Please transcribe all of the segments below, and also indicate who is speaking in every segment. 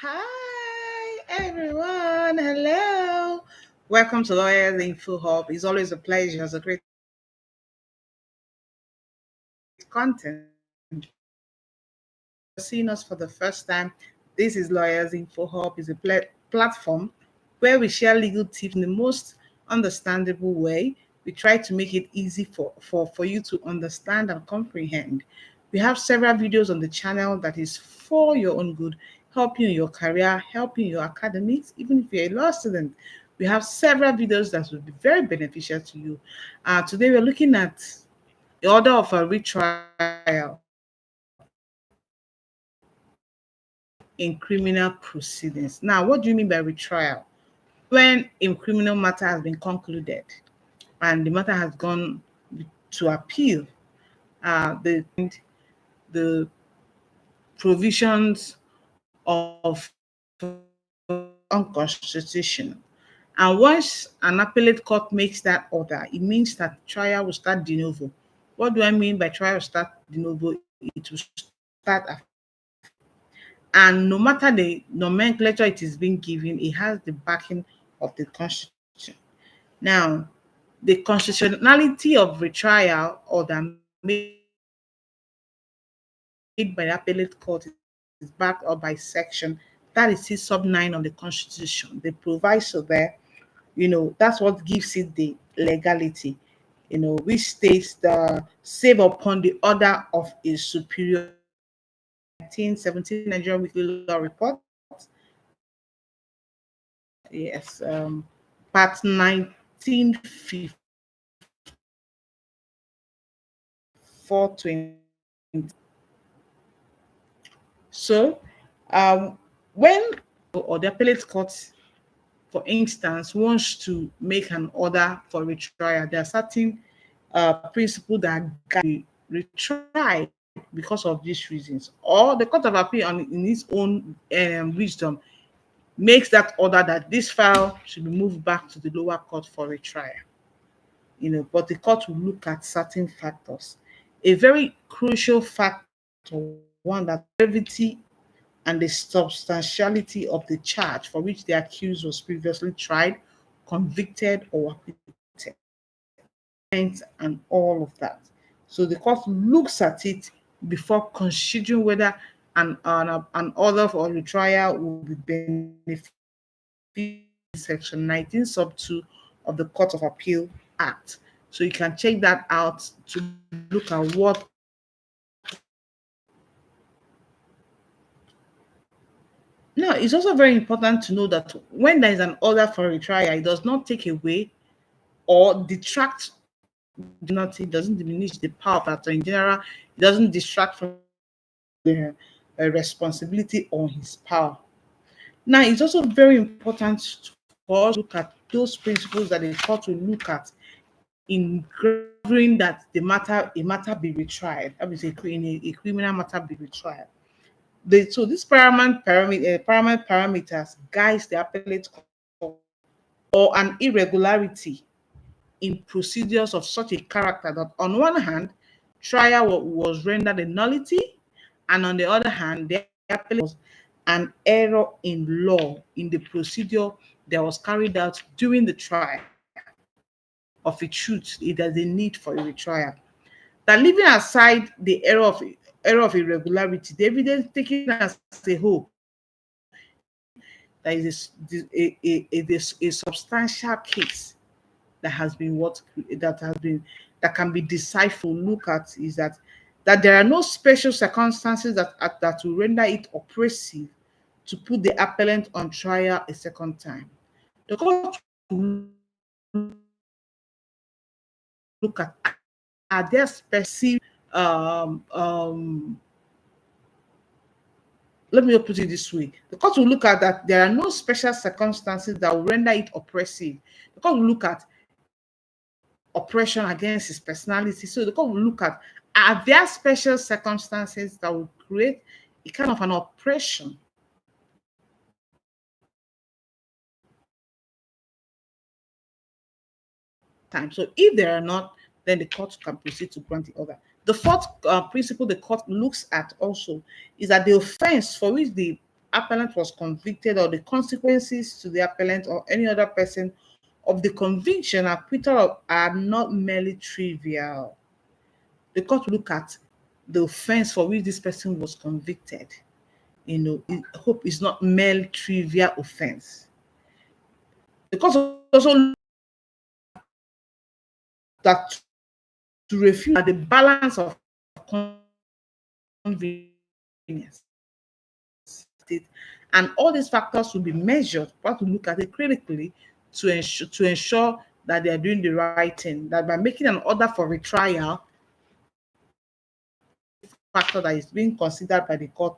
Speaker 1: Hi, everyone. Hello. Welcome to Lawyers Infohub. It's always a pleasure. It's a great content. Seeing us for the first time, this is Lawyers Infohub. It's a platform where we share legal tips in the most understandable way. We try to make it easy for you to understand and comprehend. We have several videos on the channel that is for your own good, helping you in your career, helping your academics, even if you're a law student. We have several videos that will be very beneficial to you. Today we're looking at the order of a retrial in criminal proceedings. Now, what do you mean by retrial? When a criminal matter has been concluded and the matter has gone to appeal, the provisions of unconstitutional. And once an appellate court makes that order, it means that trial will start de novo. What do I mean by trial start de novo? It will start and no matter the nomenclature it is being given, it has the backing of the Constitution. Now, the constitutionality of retrial order made by the appellate court is backed up by section 36 sub 9 of the Constitution. The proviso there, that's what gives it the legality, which states the save upon the order of a superior 1917 Nigerian Weekly Law Report. Yes, part 1954-20. So, when or the appellate court, for instance, wants to make an order for retrial, there are certain principles that can be retried because of these reasons, or the Court of Appeal, in its own wisdom, makes that order that this file should be moved back to the lower court for retrial. But the court will look at certain factors. A very crucial factor, one, that gravity and the substantiality of the charge for which the accused was previously tried, convicted, or acquitted, and all of that. So the court looks at it before considering whether an order for retrial will be beneficial. Section 19 sub 2 of the Court of Appeal Act. So you can check that out to look at what. Now, it's also very important to know that when there is an order for retrial, it does not take away or detract, it doesn't diminish the power of that. In general, it doesn't distract from the responsibility or his power. Now, it's also very important for us to look at those principles that the court will look at in governing that a matter be retried. That means a criminal matter be retried. So these paramount parameters guides the appellate court or an irregularity in procedures of such a character that on one hand, trial was rendered a nullity, and on the other hand, the appellate was an error in law in the procedure that was carried out during the trial of a truth, it has a need for a retrial. That leaving aside the error of irregularity, the evidence taken as a whole, there is a substantial case that has been that can be deciphered. Look at is that there are no special circumstances that will render it oppressive to put the appellant on trial a second time. The court will look at, are there specific let me put it this way. The court will look at that there are no special circumstances that will render it oppressive. The court will look at oppression against his personality. So the court will look at, are there special circumstances that will create a kind of an oppression? So if there are not, then the court can proceed to grant the order. The fourth principle the court looks at also is that the offense for which the appellant was convicted or the consequences to the appellant or any other person of the conviction acquittal are not merely trivial. The court will look at the offense for which this person was convicted. I hope it's not merely trivial offense. The court also look that to refute the balance of convenience. And all these factors will be measured. We have to look at it critically to ensure that they are doing the right thing. That by making an order for retrial, factor that is being considered by the court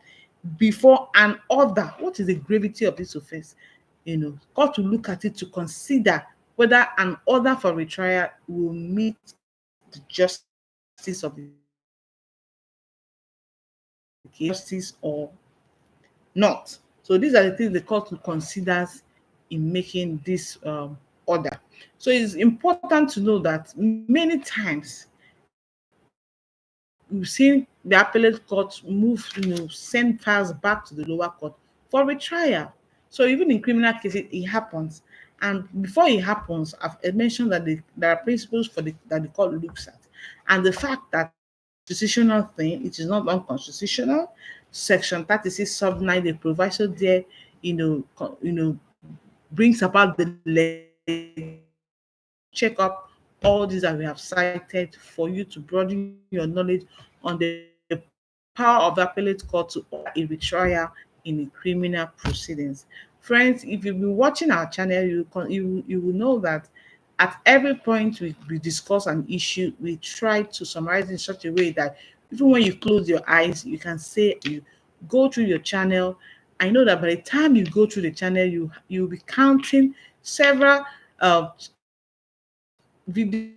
Speaker 1: before an order. What is the gravity of this offense? Court will look at it to consider whether an order for retrial will meet the justice of the justice or not. So these are the things the court will consider in making this order. So it's important to know that many times we've seen the appellate court move, send files back to the lower court for retrial. So even in criminal cases, it happens. And before it happens, I've mentioned that there are principles that the court looks at. And the fact that constitutional thing, it is not unconstitutional. Section 36 sub 9, the proviso there, brings about the check up all these that we have cited for you to broaden your knowledge on the power of the appellate court to order a retrial in the criminal proceedings. Friends, if you've been watching our channel, you will know that at every point we discuss an issue, we try to summarize in such a way that even when you close your eyes, you can say you go through your channel. I know that by the time you go through the channel, you'll be counting several videos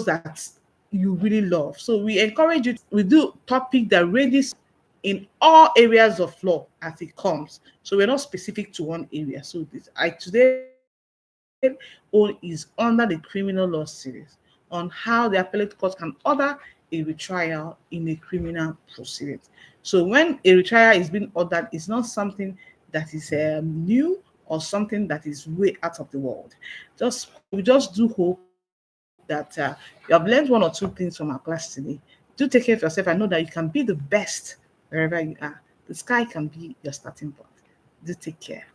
Speaker 1: that you really love. So we encourage you. We do topic that ranges in all areas of law as it comes. So we're not specific to one area. So today all is under the criminal law series on how the appellate court can order a retrial in a criminal proceeding. So when a retrial is being ordered, it's not something that is new or something that is way out of the world. We just do hope that you have learned one or two things from our class today. Do take care of yourself and know that you can be the best wherever you are. The sky can be your starting point. Do take care.